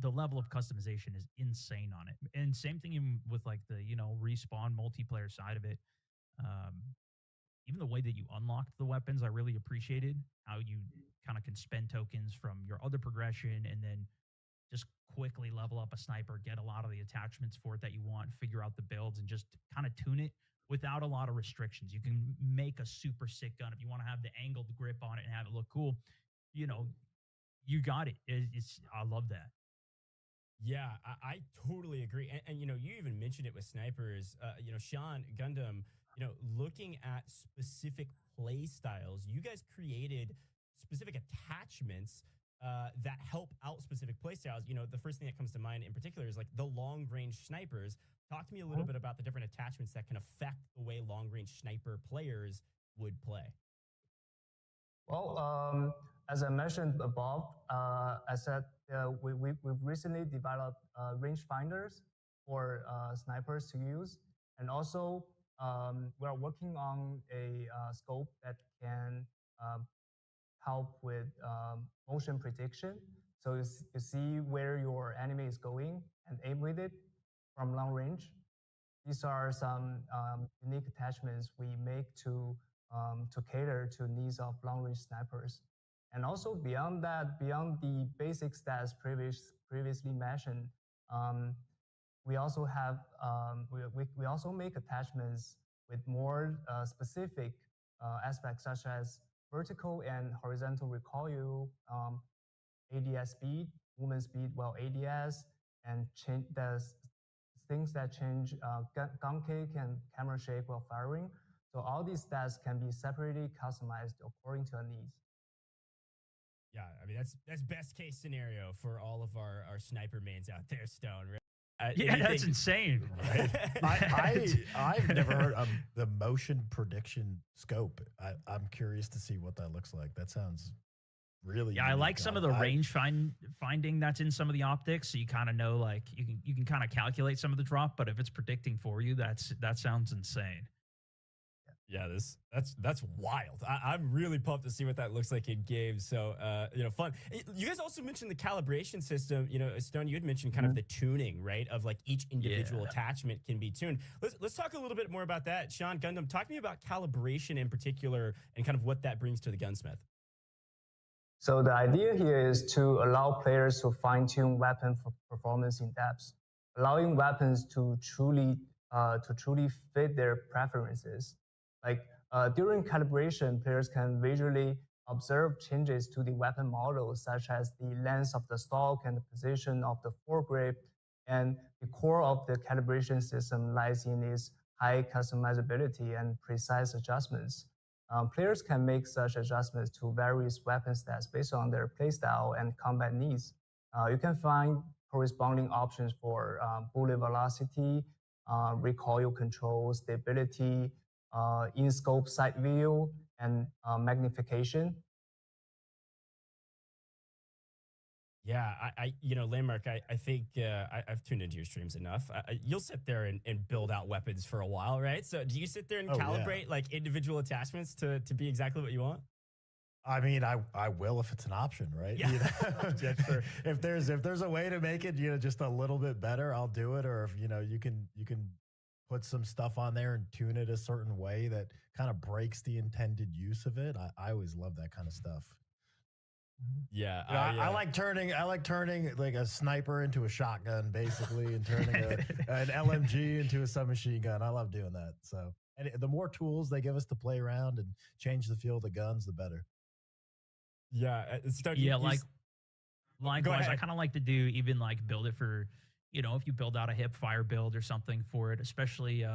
the level of customization is insane on it. And same thing even with like the, respawn multiplayer side of it. Um, Even the way that you unlocked the weapons, I really appreciated how you kind of can spend tokens from your other progression and then just quickly level up a sniper, get a lot of the attachments for it that you want, figure out the builds, and just kind of tune it without a lot of restrictions. You can make a super sick gun if you want to have the angled grip on it and have it look cool. You know, you got it. I love that. Yeah, I totally agree. And, you even mentioned it with snipers. Sean, Gundam, looking at specific play styles, you guys created specific attachments that help out specific play styles. The first thing that comes to mind in particular is like the long range snipers. Talk to me a little bit about the different attachments that can affect the way long range sniper players would play. Well, as I mentioned above, I said we've recently developed rangefinders for snipers to use. And also, we're working on a scope that can help with motion prediction. So you see where your enemy is going and aim with it from long range. These are some unique attachments we make to cater to needs of long-range snipers. And also beyond that, beyond the basic stats previously mentioned, we also have we also make attachments with more specific aspects such as vertical and horizontal recoil, ADS speed, movement speed, well ADS, and change the things that change gun kick and camera shape while firing. So all these stats can be separately customized according to our needs. Yeah, I mean that's best case scenario for all of our sniper mains out there, Stone. Right? Yeah, that's insane. Right? I've never heard of the motion prediction scope. I'm curious to see what that looks like. That sounds really I like some of the range finding that's in some of the optics, so you kind of know, like you can kind of calculate some of the drop, but if it's predicting for you, that sounds insane. Yeah, that's wild. I'm really pumped to see what that looks like in games. So, fun. You guys also mentioned the calibration system. Stone, you had mentioned kind of the tuning, right? Of like each individual attachment can be tuned. Let's talk a little bit more about that. Sean, Gundam, talk to me about calibration in particular and kind of what that brings to the gunsmith. So the idea here is to allow players to fine-tune weapon performance in depth, allowing weapons to truly fit their preferences. Like during calibration, players can visually observe changes to the weapon model, such as the length of the stock and the position of the foregrip. And the core of the calibration system lies in its high customizability and precise adjustments. Players can make such adjustments to various weapon stats based on their playstyle and combat needs. You can find corresponding options for bullet velocity, recoil control, stability, in-scope sight view, and magnification. Yeah, Landmark, I think I've tuned into your streams enough. You'll sit there and build out weapons for a while, right? So do you sit there and calibrate like individual attachments to be exactly what you want? I mean, I will if it's an option, right? Yeah. Sure. If there's a way to make it, just a little bit better, I'll do it. Or if you can put some stuff on there and tune it a certain way that kind of breaks the intended use of it. I always love that kind of stuff. Yeah, I like turning like a sniper into a shotgun, basically, and turning an LMG into a submachine gun. I love doing that. So, and the more tools they give us to play around and change the feel of the guns, the better. Yeah, likewise. I kind of like to do even like build it for, if you build out a hip fire build or something for it, especially.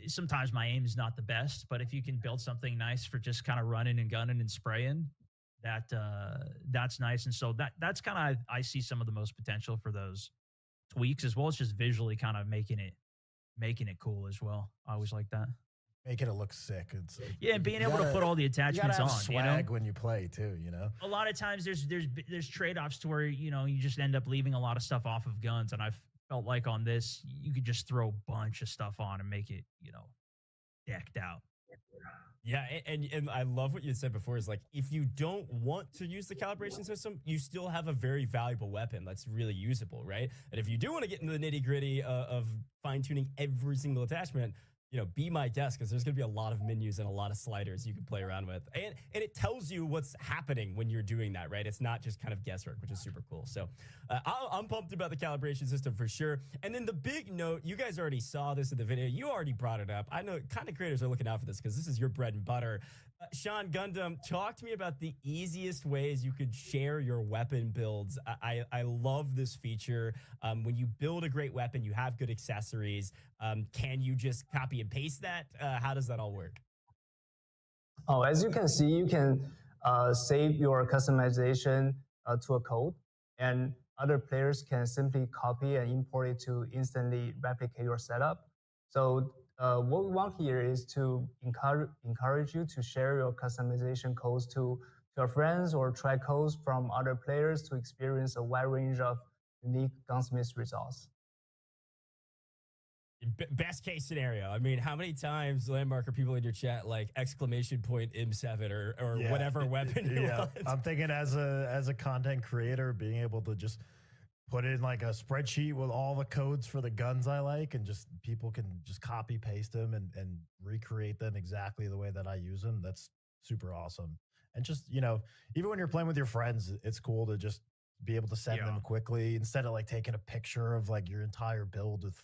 Sometimes my aim is not the best, but if you can build something nice for just kind of running and gunning and spraying, that's nice. And so that's kind of, I see some of the most potential for those tweaks, as well as just visually kind of making it cool as well. I always like that. Making it look sick. And being able to put all the attachments on. Swag when you play too, A lot of times there's trade-offs to where, you just end up leaving a lot of stuff off of guns. And I've felt like on this, you could just throw a bunch of stuff on and make it, decked out. Yeah, and I love what you said before is like if you don't want to use the calibration system, you still have a very valuable weapon that's really usable, right? And if you do want to get into the nitty gritty of fine tuning every single attachment, be my guest because there's going to be a lot of menus and a lot of sliders you can play around with, and it tells you what's happening when you're doing that, right? It's not just kind of guesswork, which is super cool. So I'm pumped about the calibration system for sure. And then the big note, you guys already saw this in the video. You already brought it up. I know content creators are looking out for this because this is your bread and butter. Sean Gundam, talk to me about the easiest ways you could share your weapon builds. I love this feature. When you build a great weapon, you have good accessories. Can you just copy and paste that? How does that all work? Oh, as you can see, you can save your customization to a code, and other players can simply copy and import it to instantly replicate your setup. So what we want here is to encourage you to share your customization codes to your friends or try codes from other players to experience a wide range of unique gunsmith results. Best case scenario. I mean, how many times, Landmark, are people in your chat like exclamation point M7 or whatever weapon you want? I'm thinking as a content creator, being able to just put in like a spreadsheet with all the codes for the guns I like, and just people can just copy paste them and recreate them exactly the way that I use them. That's super awesome. And just, even when you're playing with your friends, it's cool to just be able to send them quickly instead of like taking a picture of like your entire build with,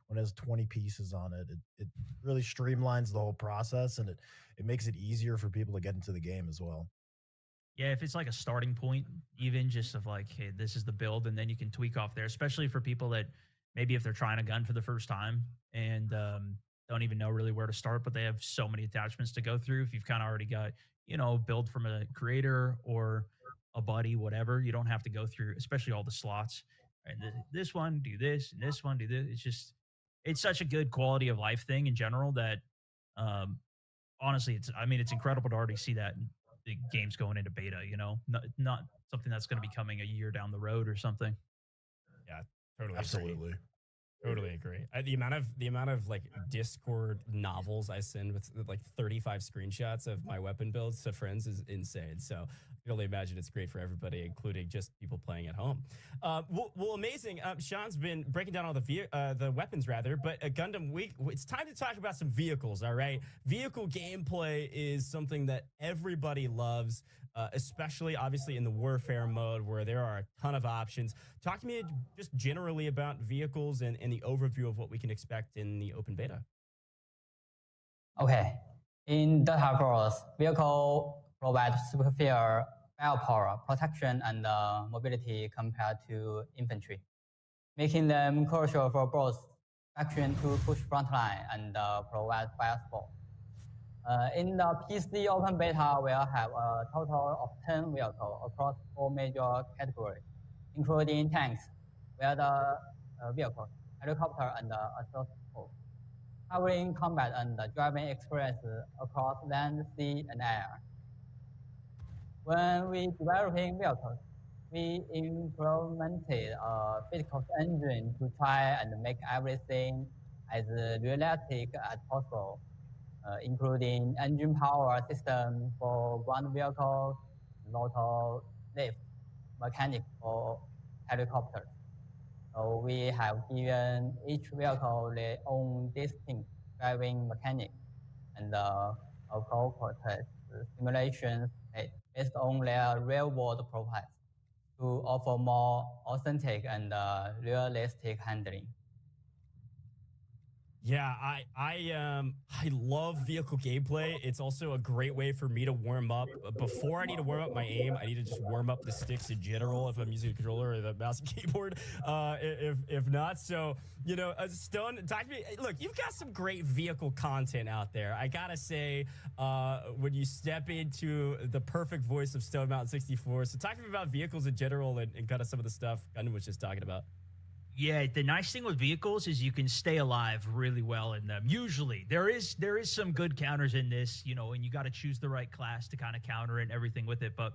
when it has 20 pieces on it. It really streamlines the whole process, and it makes it easier for people to get into the game as well. Yeah, if it's like a starting point, even just of like, hey, this is the build, and then you can tweak off there, especially for people that maybe if they're trying a gun for the first time and don't even know really where to start, but they have so many attachments to go through. If you've kind of already got, build from a creator or a buddy, whatever, you don't have to go through, especially all the slots. And this one, do this, and this one, do this. It's such a good quality of life thing in general that honestly, it's incredible to already see that the game's going into beta, not something that's going to be coming a year down the road or something. Yeah, totally. Absolutely. Agree. Totally agree. The amount of like Discord novels I send with like 35 screenshots of my weapon builds to friends is insane. So I can only imagine it's great for everybody, including just people playing at home. Well, amazing. Sean's been breaking down all the weapons rather, but Gundam Week, it's time to talk about some vehicles. All right, vehicle gameplay is something that everybody loves. Especially obviously in the warfare mode where there are a ton of options. Talk to me just generally about vehicles and the overview of what we can expect in the open beta. Okay. In Data Force, vehicle provides superior firepower, protection, and mobility compared to infantry, making them crucial for both faction to push frontline and provide fire support. In the PC open beta, we'll have a total of 10 vehicles across 4 major categories, including tanks, weather vehicles, helicopter, and assault force, covering combat and driving experience across land, sea, and air. When we developing vehicles, we implemented a physical engine to try and make everything as realistic as possible. Including engine power system for ground vehicle, rotor lift, mechanic for helicopters. So we have given each vehicle their own distinct driving mechanic and appropriate simulations based on their real-world profiles to offer more authentic and realistic handling. Yeah, I love vehicle gameplay. It's also a great way for me to warm up. Before I need to warm up my aim, I need to just warm up the sticks in general if I'm using a controller or the mouse and keyboard. If not, so Stone, talk to me. Look, you've got some great vehicle content out there. I gotta say, when you step into the perfect voice of Stone Mountain 64, so talk to me about vehicles in general and kind of some of the stuff Gundam was just talking about. Yeah, the nice thing with vehicles is you can stay alive really well in them. Usually, there is some good counters in this, and you got to choose the right class to kind of counter it and everything with it. But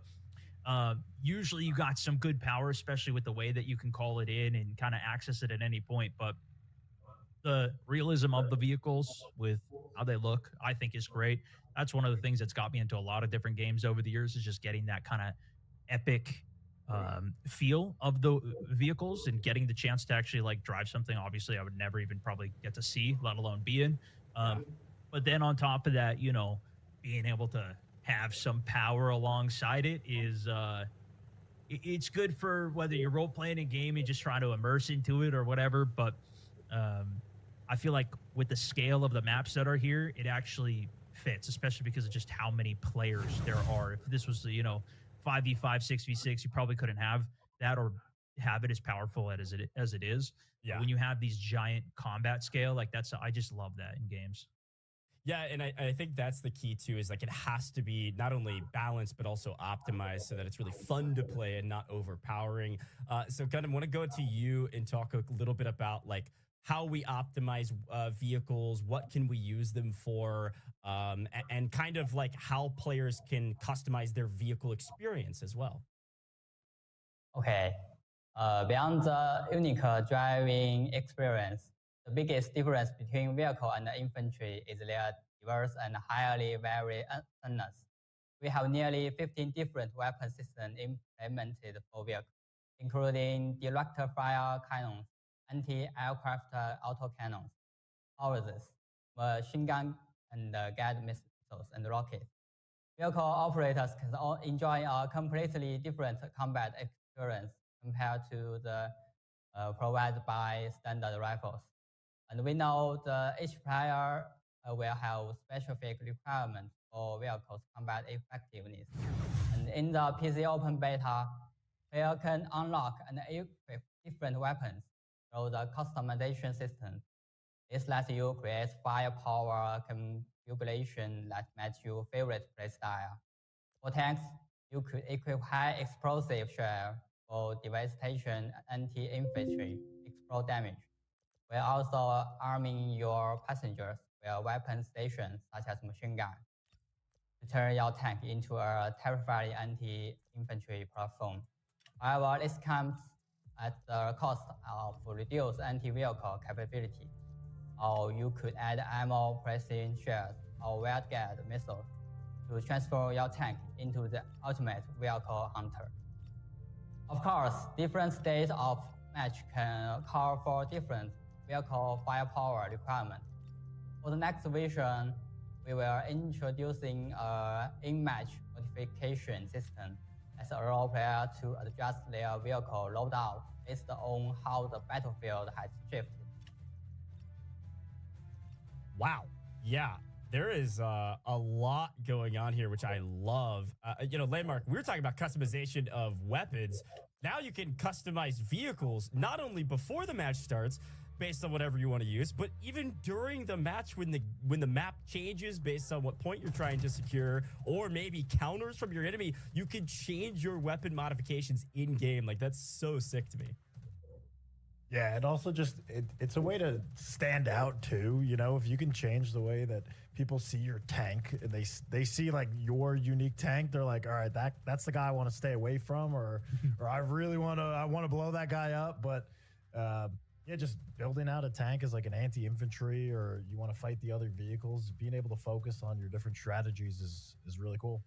usually, you got some good power, especially with the way that you can call it in and kind of access it at any point. But the realism of the vehicles with how they look, I think is great. That's one of the things that's got me into a lot of different games over the years is just getting that kind of epic feel of the vehicles and getting the chance to actually like drive something. Obviously, I would never even probably get to see, let alone be in. Yeah. But then on top of that, being able to have some power alongside it is it's good for whether you're role playing a game and just trying to immerse into it or whatever. But um, I feel like with the scale of the maps that are here, it actually fits, especially because of just how many players there are. If this was, 5v5, 6v6, you probably couldn't have that or have it as powerful as it is. Yeah. But when you have these giant combat scale, like I just love that in games. Yeah, and I think that's the key too, is like it has to be not only balanced but also optimized so that it's really fun to play and not overpowering. So Gundam, want to go to you and talk a little bit about like how we optimize vehicles, what can we use them for, and kind of like how players can customize their vehicle experience as well. Okay. Beyond the unique driving experience, the biggest difference between vehicle and infantry is their diverse and highly variedness. We have nearly 15 different weapon systems implemented for vehicles, including direct fire cannons, anti-aircraft autocannons, howsers, machine gun and guided missiles, and rockets. Vehicle operators can enjoy a completely different combat experience compared to the provided by standard rifles. And we know that each player will have specific requirements for vehicles' combat effectiveness. And in the PC Open Beta, player can unlock and equip different weapons through the customization system. This lets you create firepower configuration that match your favorite playstyle. For tanks, you could equip high explosive shell for devastation and anti-infantry explode damage, while also arming your passengers with weapon stations such as machine gun to turn your tank into a terrifying anti-infantry platform. However, this comes at the cost of reduced anti-vehicle capability. Or you could add ammo pressing shells or wide-guard missiles to transform your tank into the ultimate vehicle hunter. Of course, different states of match can call for different vehicle firepower requirements. For the next version, we will introducing an in-match modification system that allows players to adjust their vehicle loadout based on how the battlefield has shifted. Wow. Yeah. There is a lot going on here, which I love. Landmark, we were talking about customization of weapons. Now you can customize vehicles, not only before the match starts, based on whatever you want to use, but even during the match when the map changes based on what point you're trying to secure, or maybe counters from your enemy, you can change your weapon modifications in game. Like, that's so sick to me. Yeah, and also just it's a way to stand out too. If you can change the way that people see your tank and they see like your unique tank, they're like, all right, that's the guy I want to stay away from, or I want to blow that guy up. But yeah, just building out a tank as like an anti-infantry, or you want to fight the other vehicles, being able to focus on your different strategies is really cool.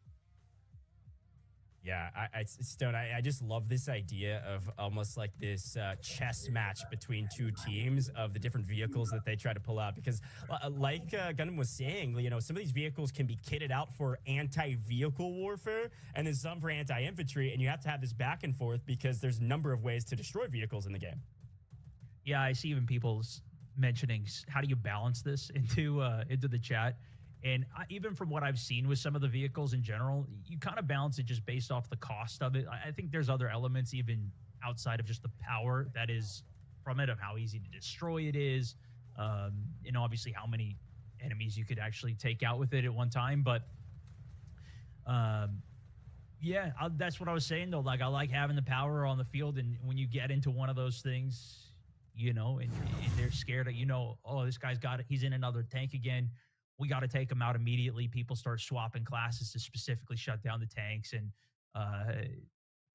Yeah, Stone, I just love this idea of almost like this chess match between two teams of the different vehicles that they try to pull out. Because like Gundam was saying, some of these vehicles can be kitted out for anti-vehicle warfare and then some for anti-infantry. And you have to have this back and forth because there's a number of ways to destroy vehicles in the game. Yeah, I see even people mentioning how do you balance this into the chat. And even from what I've seen with some of the vehicles in general, you kind of balance it just based off the cost of it. I think there's other elements even outside of just the power that is from it, of how easy to destroy it is, obviously how many enemies you could actually take out with it at one time. But yeah, that's what I was saying though. Like, I like having the power on the field, and when you get into one of those things, and they're scared of, oh, this guy's got it. He's in another tank again. We got to take them out immediately. People start swapping classes to specifically shut down the tanks and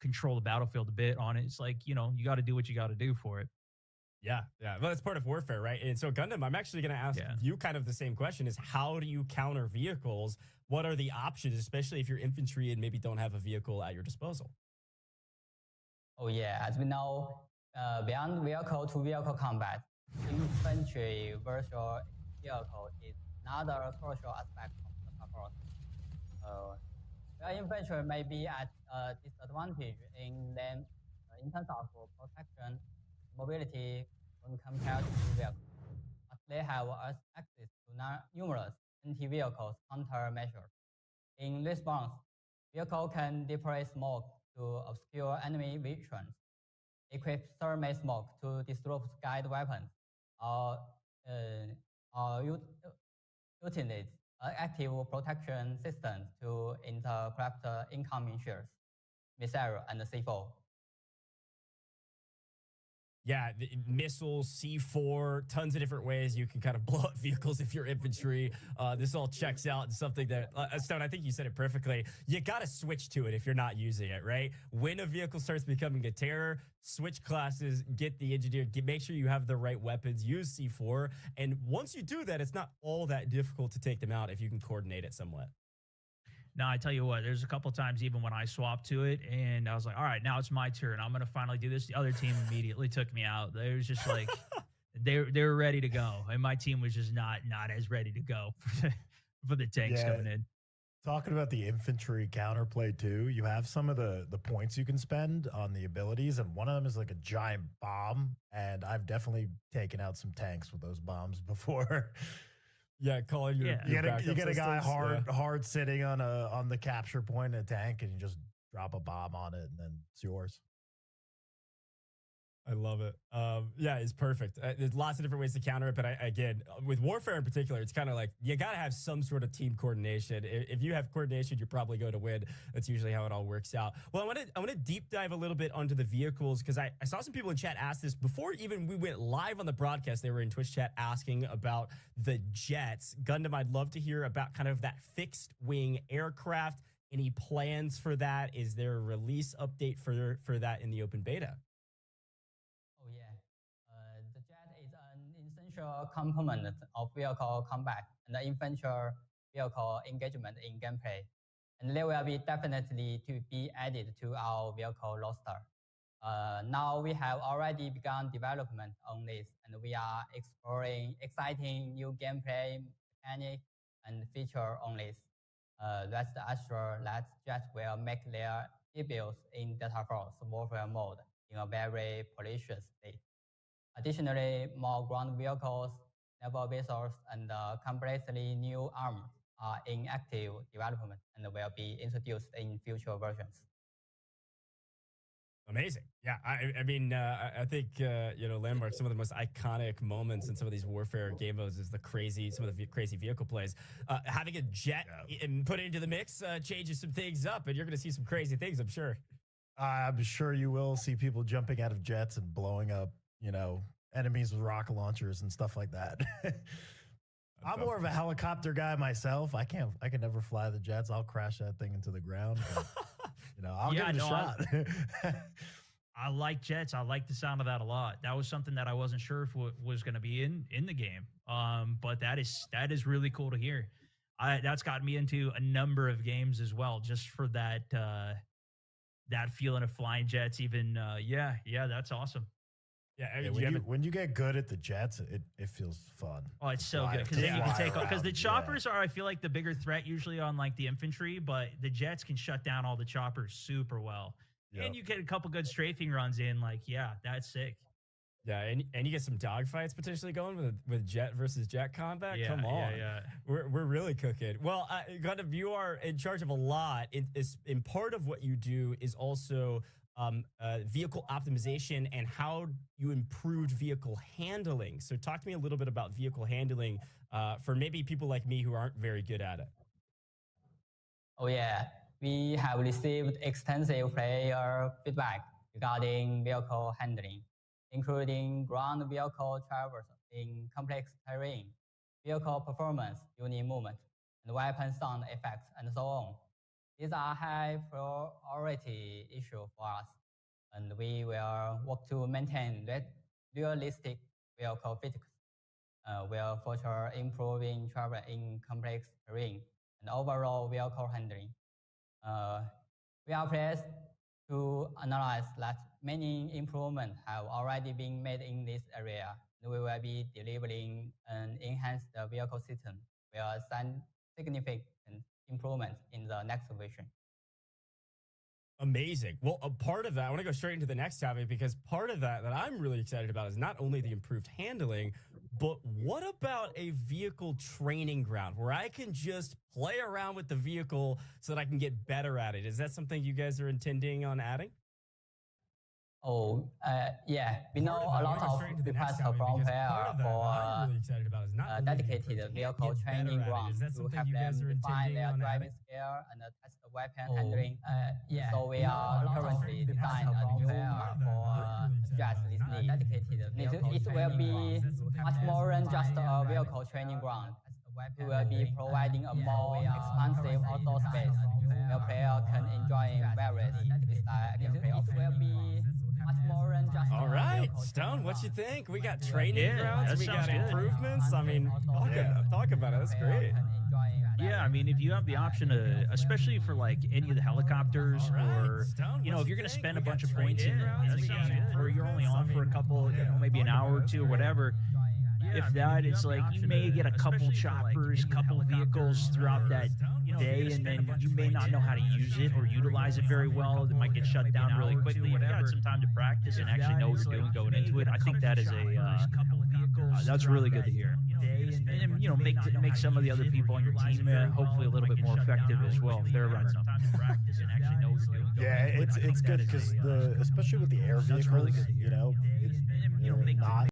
control the battlefield a bit on it. It's like, you got to do what you got to do for it. Yeah, yeah. Well, it's part of warfare, right? And so, Gundam, I'm actually going to ask you kind of the same question: is how do you counter vehicles? What are the options, especially if you're infantry and maybe don't have a vehicle at your disposal? Oh yeah, as we know, beyond vehicle-to-vehicle combat, infantry virtual vehicle is another crucial aspect of the support. Where infantry may be at a disadvantage in terms of protection, mobility when compared to vehicles, but they have access to numerous anti-vehicles countermeasures. In response, vehicle can deploy smoke to obscure enemy vision, equip thermal smoke to disrupt guide weapons, or, utilize active protection systems to intercept incoming shells, missiles, and C4. Yeah, missiles, C4, tons of different ways you can kind of blow up vehicles if you're infantry. This all checks out and something that, Stone, I think you said it perfectly. You got to switch to it if you're not using it, right? When a vehicle starts becoming a terror, switch classes, get the engineer, make sure you have the right weapons, use C4. And once you do that, it's not all that difficult to take them out if you can coordinate it somewhat. No, I tell you what, there's a couple times even when I swapped to it and I was like, all right, now it's my turn. I'm going to finally do this. The other team immediately took me out. They was just like, they were ready to go. And my team was just not as ready to go for the tanks coming in. Talking about the infantry counterplay too, you have some of the points you can spend on the abilities, and one of them is like a giant bomb. And I've definitely taken out some tanks with those bombs before. Yeah, calling your you get a guy hard sitting on the capture point in a tank, and you just drop a bomb on it, and then it's yours. I love it. Yeah, it's perfect. There's lots of different ways to counter it, but again, with warfare in particular, it's kind of like you got to have some sort of team coordination. If you have coordination, you're probably going to win. That's usually how it all works out. Well, I want to deep dive a little bit onto the vehicles because I saw some people in chat ask this before even we went live on the broadcast. They were in Twitch chat asking about the jets. Gundam, I'd love to hear about kind of that fixed wing aircraft. Any plans for that? Is there a release update for that in the open beta? Oh yeah, the jet is an essential component of vehicle combat and the infantry vehicle engagement in gameplay, and they will be definitely to be added to our vehicle roster. Now we have already begun development on this, and we are exploring exciting new gameplay mechanics and feature on this. Rest assured that jets will make their debuts in Delta Force warfare mode in a very polished state. Additionally, more ground vehicles, naval vessels, and completely new arms are in active development and will be introduced in future versions. Amazing. Yeah. I mean, I think, Landmark, some of the most iconic moments in some of these warfare game modes is some of the crazy vehicle plays. Having a jet and put it into the mix changes some things up, and you're going to see some crazy things, I'm sure. I'm sure you will see people jumping out of jets and blowing up, enemies with rocket launchers and stuff like that. I'm more of a helicopter guy myself. I can never fly the jets. I'll crash that thing into the ground. But, I'll give it a shot. I like jets. I like the sound of that a lot. That was something that I wasn't sure if was going to be in the game. But that is really cool to hear. That's gotten me into a number of games as well, just for that that feeling of flying jets. Even that's awesome. Yeah, when you get good at the jets, it feels fun. Oh, it's so good because then you can take off. Because the choppers are, I feel like, the bigger threat usually on like the infantry, but the jets can shut down all the choppers super well. Yep. And you get a couple good strafing runs in. Like, yeah, that's sick. Yeah, and you get some dogfights potentially going with jet versus jet combat. Yeah, Come on, yeah. We're really cooking. Well, Gundam, you are in charge of a lot. In part of what you do is also vehicle optimization and how you improved vehicle handling. So talk to me a little bit about vehicle handling for maybe people like me who aren't very good at it. Oh yeah, we have received extensive player feedback regarding vehicle handling, including ground vehicle traverse in complex terrain, vehicle performance, unit movement, and weapon sound effects, and so on. These are high priority issues for us, and we will work to maintain realistic vehicle physics will feature improving travel in complex terrain and overall vehicle handling. We are pleased to analyze that many improvements have already been made in this area. We will be delivering an enhanced vehicle system with significant improvements in the next version. Amazing. Well, a part of that, I want to go straight into the next topic because part of that I'm really excited about is not only the improved handling, but what about a vehicle training ground where I can just play around with the vehicle so that I can get better at it? Is that something you guys are intending on adding? Oh, yeah. We know a lot of requests from players for dedicated vehicle training grounds to help them refine their driving skill and test the weapon handling. Yeah. So we are currently designing a new player for address this need. It will be much more than just a vehicle training ground. We will be providing a more expansive outdoor space where players can enjoy various freestyle activities. It will be much more than just all right, Stone, what you think? We got training grounds, we got improvements. I mean, talk about it. That's great. Yeah, I mean, if you have the option to, especially for like any of the helicopters, or you know, if you're going to spend a bunch of points in the game, or you're only on for a couple, you know, maybe an hour or two, or whatever. If that, it's like you may get a couple choppers, couple vehicles throughout that day, and then you may not know how to use it or utilize it very well. It might get shut down really quickly. If you got some time to practice and actually know what you're doing going into it, I think that is that's really good to hear. And you know, make some of the other people on your team hopefully a little bit more effective as well if they're running. Yeah, it's good because especially with the air vehicles, you know, they're not